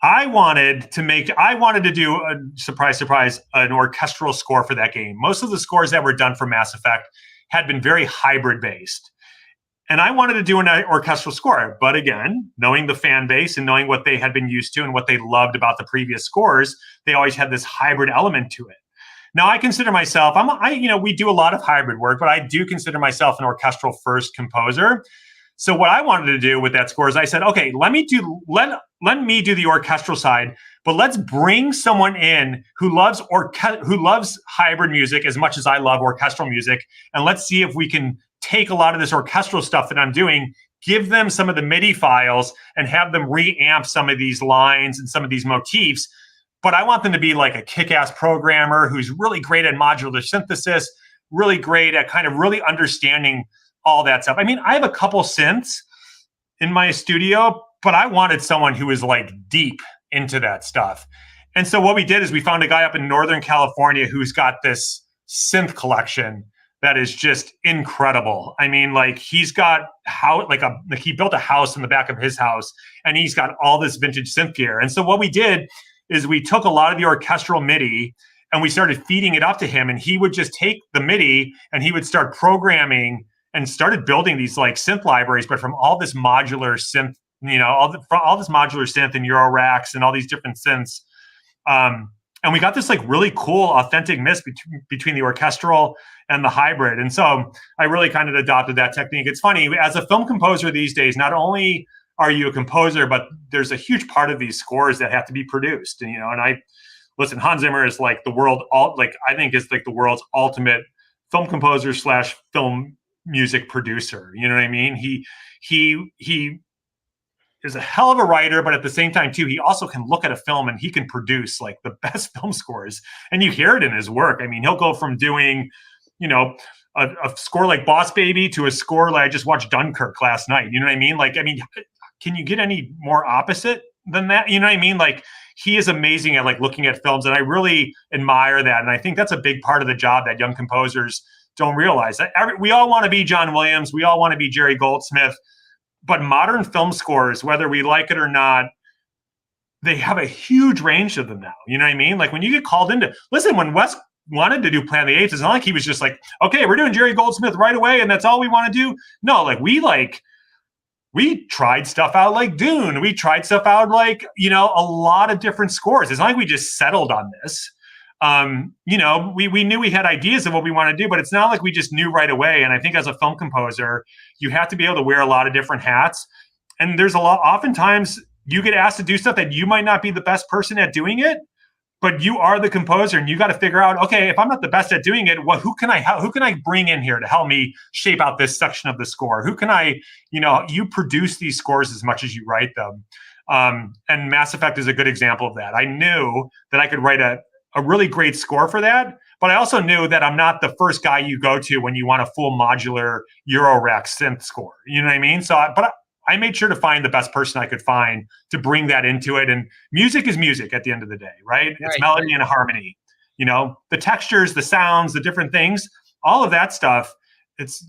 [SPEAKER 3] I wanted to do a surprise, an orchestral score for that game. Most of the scores that were done for Mass Effect had been very hybrid based. And I wanted to do an orchestral score. But again, knowing the fan base and knowing what they had been used to and what they loved about the previous scores, they always had this hybrid element to it. Now, I consider myself, we do a lot of hybrid work, but I do consider myself an orchestral first composer. So what I wanted to do with that score is I said, okay, let me do the orchestral side, but let's bring someone in who loves hybrid music as much as I love orchestral music, and let's see if we can take a lot of this orchestral stuff that I'm doing, give them some of the MIDI files, and have them reamp some of these lines and some of these motifs, but I want them to be like a kick-ass programmer who's really great at modular synthesis, really great at kind of really understanding all that stuff. I mean, I have a couple synths in my studio, but I wanted someone who was like deep into that stuff. And so what we did is we found a guy up in Northern California who's got this synth collection that is just incredible. I mean, like he's got he built a house in the back of his house, and he's got all this vintage synth gear. And so what we did is we took a lot of the orchestral MIDI and we started feeding it up to him, and he would just take the MIDI and he would start programming and started building these like synth libraries, but from all this modular synth, all this modular synth and Euro racks and all these different synths. And we got this like really cool, authentic mix between the orchestral and the hybrid. And so I really kind of adopted that technique. It's funny, as a film composer these days, not only are you a composer, but there's a huge part of these scores that have to be produced. And, listen, Hans Zimmer is like the world's ultimate film composer / film music producer. You know what I mean? He is a hell of a writer, but at the same time too, he also can look at a film and he can produce like the best film scores. And you hear it in his work. I mean, he'll go from doing, a score like Boss Baby to a score like I just watched Dunkirk last night. You know what I mean? Like, I mean, can you get any more opposite than that? You know what I mean? Like, he is amazing at like looking at films, and I really admire that. And I think that's a big part of the job that young composers don't realize. We all want to be John Williams. We all want to be Jerry Goldsmith. But modern film scores, whether we like it or not, they have a huge range of them now. You know what I mean? Like when you get called into, listen, when Wes wanted to do Planet of the Apes, it's not like he was just like, okay, we're doing Jerry Goldsmith right away and that's all we want to do. No, we tried stuff out like Dune. We tried stuff out like, a lot of different scores. It's not like we just settled on this. We knew we had ideas of what we want to do, but it's not like we just knew right away. And I think as a film composer, you have to be able to wear a lot of different hats. And oftentimes you get asked to do stuff that you might not be the best person at doing it, but you are the composer and you got to figure out, okay, if I'm not the best at doing it, who can I bring in here to help me shape out this section of the score? Who can I, you produce these scores as much as you write them. And Mass Effect is a good example of that. I knew that I could write a really great score for that, but I also knew that I'm not the first guy you go to when you want a full modular Euro rack synth score. You know what I mean? So, I made sure to find the best person I could find to bring that into it. And music is music at the end of the day, right? It's melody and harmony. The textures, the sounds, the different things, all of that stuff. It's,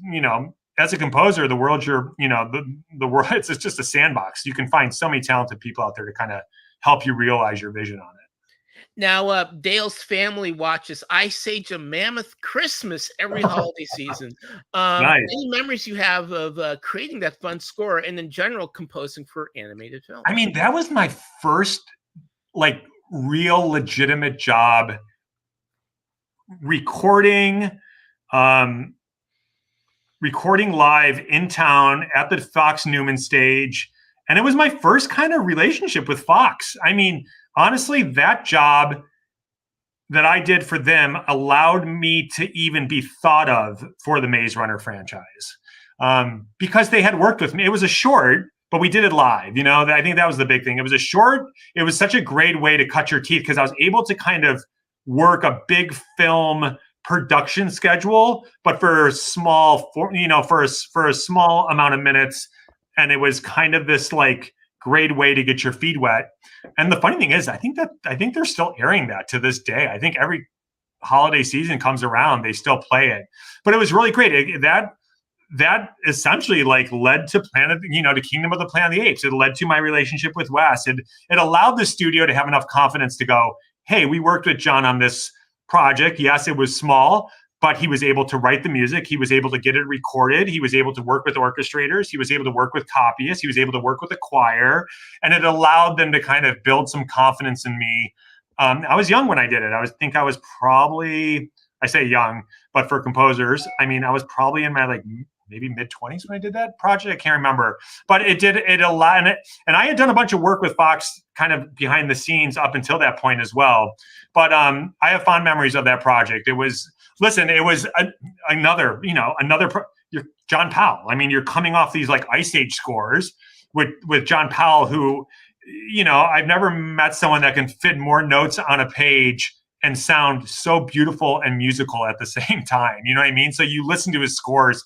[SPEAKER 3] as a composer, the world the world, it's just a sandbox. You can find so many talented people out there to kind of help you realize your vision on it.
[SPEAKER 2] Now, Dale's family watches Ice Age of Mammoth Christmas every holiday season.
[SPEAKER 3] Nice.
[SPEAKER 2] Any memories you have of creating that fun score and in general composing for animated films?
[SPEAKER 3] I mean, that was my first like real legitimate job recording live in town at the Fox Newman stage. And it was my first kind of relationship with Fox. I mean, honestly, that job that I did for them allowed me to even be thought of for the Maze Runner franchise because they had worked with me. It was a short, but we did it live. I think that was the big thing. It was a short. It was such a great way to cut your teeth because I was able to kind of work a big film production schedule, but for a small amount of minutes. And it was kind of this like great way to get your feet wet. And the funny thing is, I think they're still airing that to this day. I think every holiday season comes around, they still play it. But it was really great. That essentially like led to to Kingdom of the Planet of the Apes. It led to my relationship with Wes. It allowed the studio to have enough confidence to go, hey, we worked with John on this project. Yes, it was small, but he was able to write the music. He was able to get it recorded. He was able to work with orchestrators. He was able to work with copyists. He was able to work with a choir. And it allowed them to kind of build some confidence in me. I was young when I did it. I was probably, I say young, but for composers, I mean, I was probably in my like maybe mid-20s when I did that project. I can't remember. But it allowed, and I had done a bunch of work with Fox kind of behind the scenes up until that point as well. But I have fond memories of that project. It was another John Powell. I mean, you're coming off these like Ice Age scores with John Powell, who I've never met someone that can fit more notes on a page and sound so beautiful and musical at the same time. You know what I mean? So you listen to his scores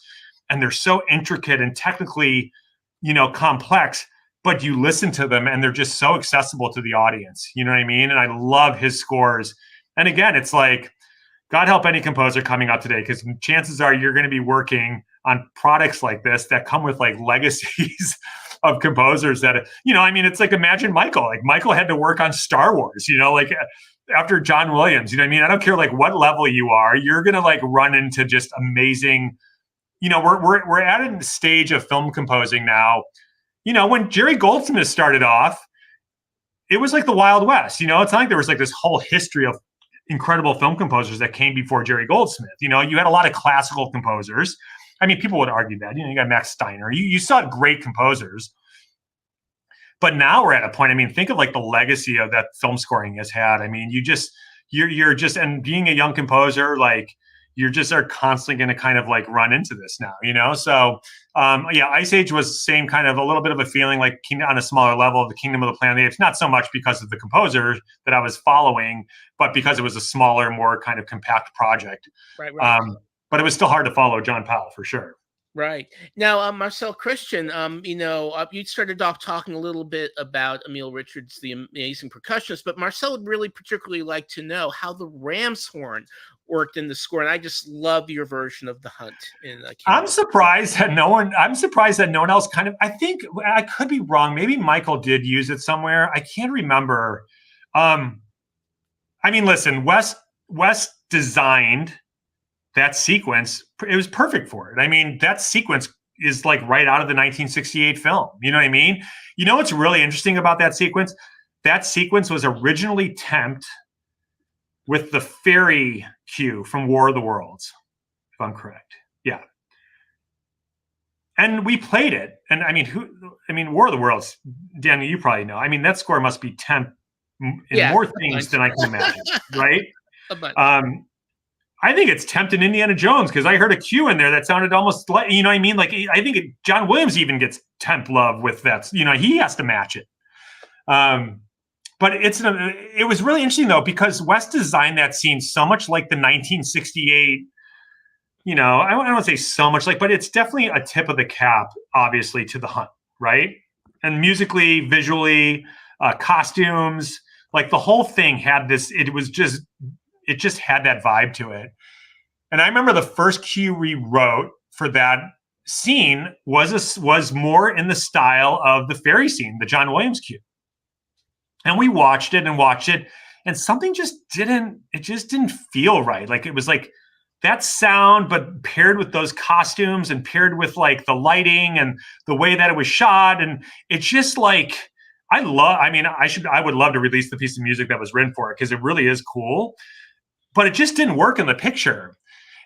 [SPEAKER 3] and they're so intricate and technically, complex, but you listen to them and they're just so accessible to the audience. You know what I mean? And I love his scores. And again, it's like, God help any composer coming up today, because chances are you're going to be working on products like this that come with like legacies of composers that, it's like, imagine Michael. Like Michael had to work on Star Wars, like after John Williams. I don't care like what level you are, you're going to like run into just amazing. We're at a stage of film composing now. When Jerry Goldsmith started off, it was like the Wild West. It's not like there was like this whole history of incredible film composers that came before Jerry Goldsmith. You had a lot of classical composers. People would argue that. You got Max Steiner. You saw great composers. But now we're at a point, think of like the legacy of that film scoring has had. You're just, and being a young composer, like you just are constantly going to kind of like run into this now, So Ice Age was the same kind of a little bit of a feeling like on a smaller level, the Kingdom of the Planet of the Apes, not so much because of the composer that I was following, but because it was a smaller, more kind of compact project.
[SPEAKER 2] Right.
[SPEAKER 3] But it was still hard to follow John Powell for sure.
[SPEAKER 2] Right. Now, Marcel Christian, you started off talking a little bit about Emil Richards, the amazing percussionist, but Marcel would really particularly like to know how the ram's horn worked in the score, and I just love your version of The Hunt. I'm
[SPEAKER 3] surprised that no one else kind of. I think I could be wrong. Maybe Michael did use it somewhere. I can't remember. Listen, Wes designed that sequence. It was perfect for it. That sequence is like right out of the 1968 film. You know what I mean? What's really interesting about that sequence? That sequence was originally temped with the fairy cue from War of the Worlds, if I'm correct. Yeah. And we played it. And War of the Worlds, Daniel, you probably know. that score must be temp in more things than I can imagine, right? I think it's tempted Indiana Jones, because I heard a cue in there that sounded almost like, Like, I think John Williams even gets temp love with that. He has to match it. But it was really interesting, though, because Wes designed that scene so much like the 1968, I don't want to say so much like, but it's definitely a tip of the cap, obviously, to The Hunt, right? And musically, visually, costumes, like the whole thing had this, it just had that vibe to it. And I remember the first cue we wrote for that scene was more in the style of the fairy scene, the John Williams cue. And we watched it, and something just didn't feel right. Like it was like that sound, but paired with those costumes and paired with like the lighting and the way that it was shot. And it's just like, I would love to release the piece of music that was written for it, because it really is cool, but it just didn't work in the picture.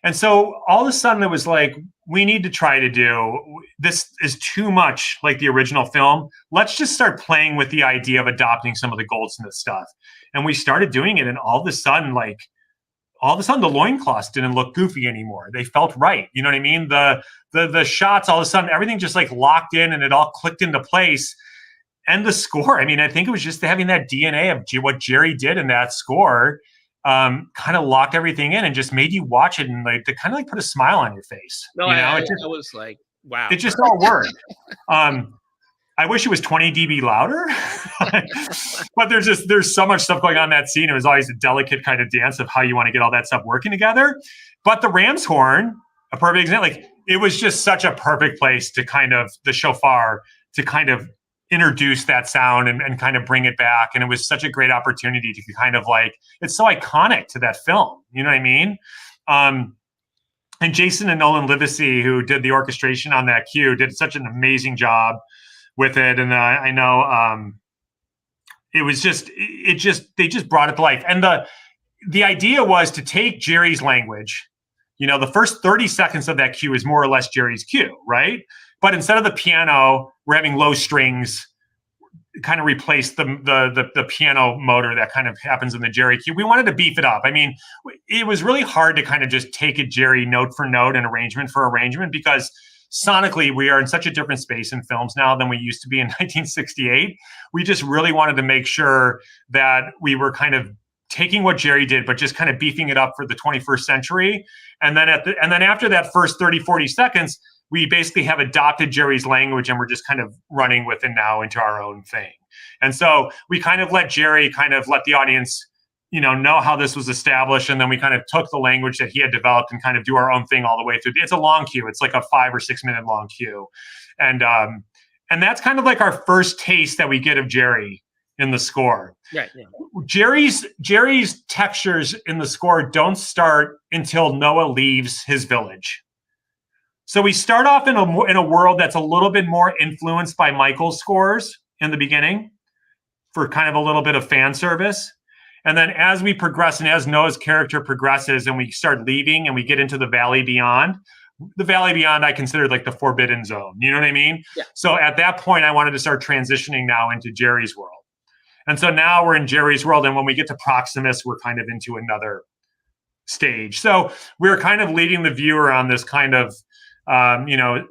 [SPEAKER 3] And so all of a sudden it was like, we need to try to do, this is too much like the original film. Let's just start playing with the idea of adopting some of the Goldsmith stuff. And we started doing it. And all of a sudden the loincloths didn't look goofy anymore. They felt right. You know what I mean? The shots, all of a sudden, everything just like locked in and it all clicked into place. And the score, I think it was just having that DNA of what Jerry did in that score, kind of locked everything in and just made you watch it and like to kind of like put a smile on your face.
[SPEAKER 2] I was like, wow.
[SPEAKER 3] It just all worked. I wish it was 20 dB louder, but there's so much stuff going on in that scene. It was always a delicate kind of dance of how you want to get all that stuff working together. But the ram's horn, a perfect example, like it was just such a perfect place to kind of the shofar to kind of introduce that sound and kind of bring it back. And it was such a great opportunity to kind of like, it's so iconic to that film. You know what I mean? And Jason and Nolan Livesey, who did the orchestration on that cue, did such an amazing job with it. And I know it was they just brought it to life. And the idea was to take Jerry's language, the first 30 seconds of that cue is more or less Jerry's cue, right? But instead of the piano, we're having low strings kind of replace the piano motor that kind of happens in the Jerry cue. We wanted to beef it up. It was really hard to kind of just take it Jerry note for note and arrangement for arrangement, because sonically, we are in such a different space in films now than we used to be in 1968. We just really wanted to make sure that we were kind of taking what Jerry did, but just kind of beefing it up for the 21st century. And then after that first 30, 40 seconds, we basically have adopted Jerry's language and we're just kind of running with it now into our own thing. And so we kind of let Jerry kind of let the audience, know how this was established. And then we kind of took the language that he had developed and kind of do our own thing all the way through. It's a long cue. It's like a 5 or 6 minute long cue. And that's kind of like our first taste that we get of Jerry in the score.
[SPEAKER 2] Right. Yeah.
[SPEAKER 3] Jerry's textures in the score don't start until Noah leaves his village. So we start off in a world that's a little bit more influenced by Michael's scores in the beginning for kind of a little bit of fan service. And then as we progress and as Noah's character progresses and we start leaving and we get into the Valley Beyond I consider like the forbidden zone. You know what I mean?
[SPEAKER 2] Yeah.
[SPEAKER 3] So at that point, I wanted to start transitioning now into Jerry's world. And so now we're in Jerry's world. And when we get to Proximus, we're kind of into another stage. So we're kind of leading the viewer on this kind of,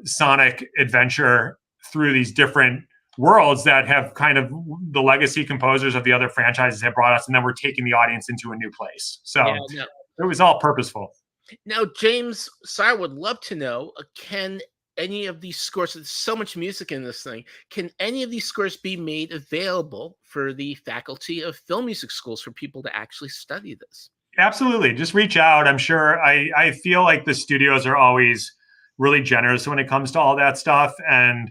[SPEAKER 3] sonic adventure through these different worlds that have kind of the legacy composers of the other franchises have brought us. And then we're taking the audience into a new place. So it was all purposeful.
[SPEAKER 2] Now, James, so I would love to know, can any of these scores, there's so much music in this thing, can any of these scores be made available for the faculty of film music schools for people to actually study this?
[SPEAKER 3] Absolutely. Just reach out. I'm sure I feel like the studios are always really generous when it comes to all that stuff. And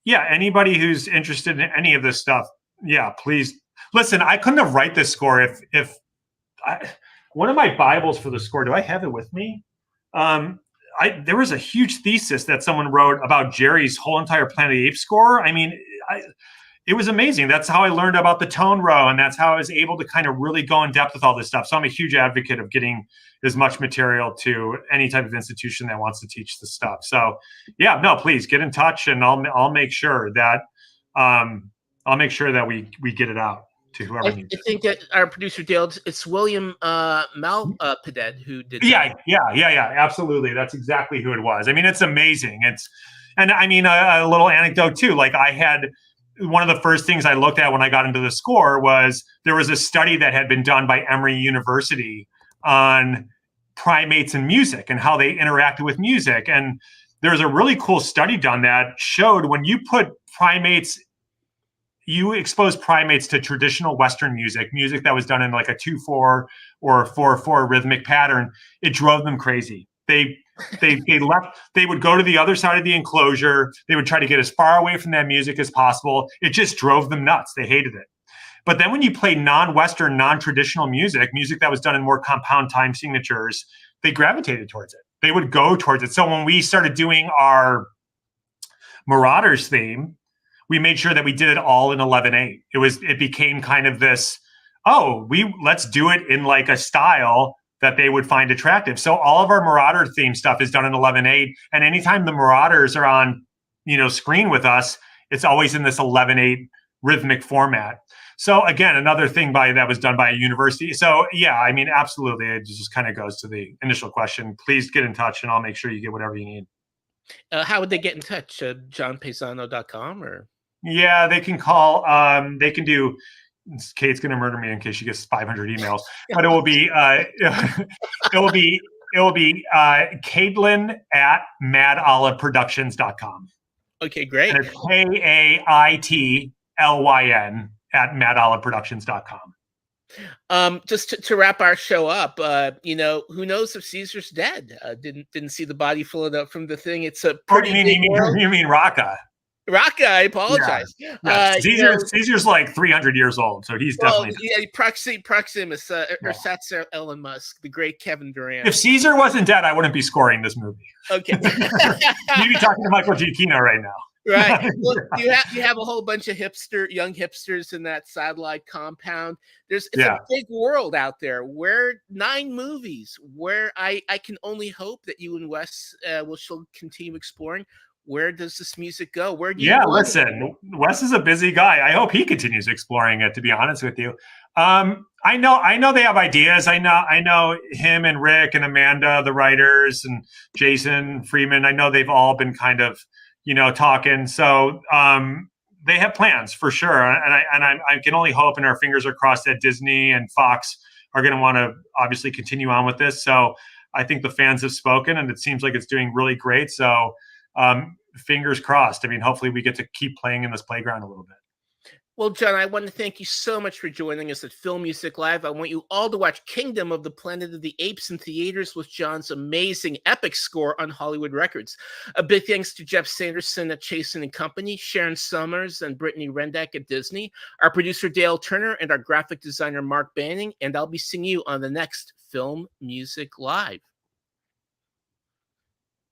[SPEAKER 3] anybody who's interested in any of this stuff, please listen. I couldn't have write this score if one of my Bibles for the score, do I have it with me? There was a huge thesis that someone wrote about Jerry's whole entire Planet of the Apes score. I mean, it was amazing. That's how I learned about the tone row. And that's how I was able to kind of really go in depth with all this stuff. So I'm a huge advocate of getting as much material to any type of institution that wants to teach this stuff. So please get in touch and I'll make sure that we get it out to whoever needs it.
[SPEAKER 2] I think that our producer Dale, it's William Malpadet who did
[SPEAKER 3] that. Yeah, absolutely. That's exactly who it was. I mean, it's amazing. A little anecdote too. Like I had one of the first things I looked at when I got into the score was there was a study that had been done by Emory University on primates and music and how they interacted with music. And there's a really cool study done that showed when you expose primates to traditional Western music that was done in like a 2/4 or a 4/4 rhythmic pattern, it drove them crazy. They left. They would go to the other side of the enclosure. They would try to get as far away from that music as possible. It just drove them nuts. They hated it. But then when you play non-Western, non-traditional music that was done in more compound time signatures, they gravitated towards it. They would go towards it. So when we started doing our Marauders theme, we made sure that we did it all in 11/8. It became kind of this, let's do it in like a style that they would find attractive. So all of our Marauder theme stuff is done in 11/8. And anytime the Marauders are on, screen with us, it's always in this 11/8 rhythmic format. So again, another thing that was done by a university. So absolutely. It just kind of goes to the initial question. Please get in touch and I'll make sure you get whatever you need.
[SPEAKER 2] How would they get in touch? JohnPaesano.com or?
[SPEAKER 3] Yeah, they can call. They can do. Kate's going to murder me in case she gets 500 emails, but it will be Caitlin at madoliveproductions.com.
[SPEAKER 2] Okay, great.
[SPEAKER 3] And it's KAITLYN at madoliveproductions.com.
[SPEAKER 2] Just to wrap our show up, who knows if Caesar's dead? Didn't see the body float up from the thing. It's a pretty big world.
[SPEAKER 3] You mean Raka?
[SPEAKER 2] Raka, I apologize.
[SPEAKER 3] Yeah. Caesar's like 300 years old, so he's definitely
[SPEAKER 2] Proximus, Ersatz Elon Musk, the great Kevin Durant.
[SPEAKER 3] If Caesar wasn't dead, I wouldn't be scoring this movie.
[SPEAKER 2] Okay.
[SPEAKER 3] You'd be talking to Michael Giacchino right now.
[SPEAKER 2] Right. Well, you have a whole bunch of young hipsters in that satellite compound. It's a big world out there where 9 movies, where I can only hope that you and Wes will continue exploring. where does this music go? Where do you
[SPEAKER 3] Yeah,
[SPEAKER 2] want
[SPEAKER 3] listen, Wes is a busy guy. I hope he continues exploring it, to be honest with you. I know they have ideas. I know him and Rick and Amanda, the writers, and Jason Freeman. I know they've all been kind of, talking. So they have plans for sure. And I can only hope, and our fingers are crossed, that Disney and Fox are going to want to obviously continue on with this. So I think the fans have spoken, and it seems like it's doing really great. So fingers crossed. I mean, hopefully we get to keep playing in this playground a little bit.
[SPEAKER 2] Well, John, I want to thank you so much for joining us at Film Music Live. I want you all to watch Kingdom of the Planet of the Apes in theaters with John's amazing epic score on Hollywood Records. A big thanks to Jeff Sanderson at Chasen & Company, Sharon Summers and Brittany Rendak at Disney, our producer Dale Turner, and our graphic designer Mark Banning. And I'll be seeing you on the next Film Music Live.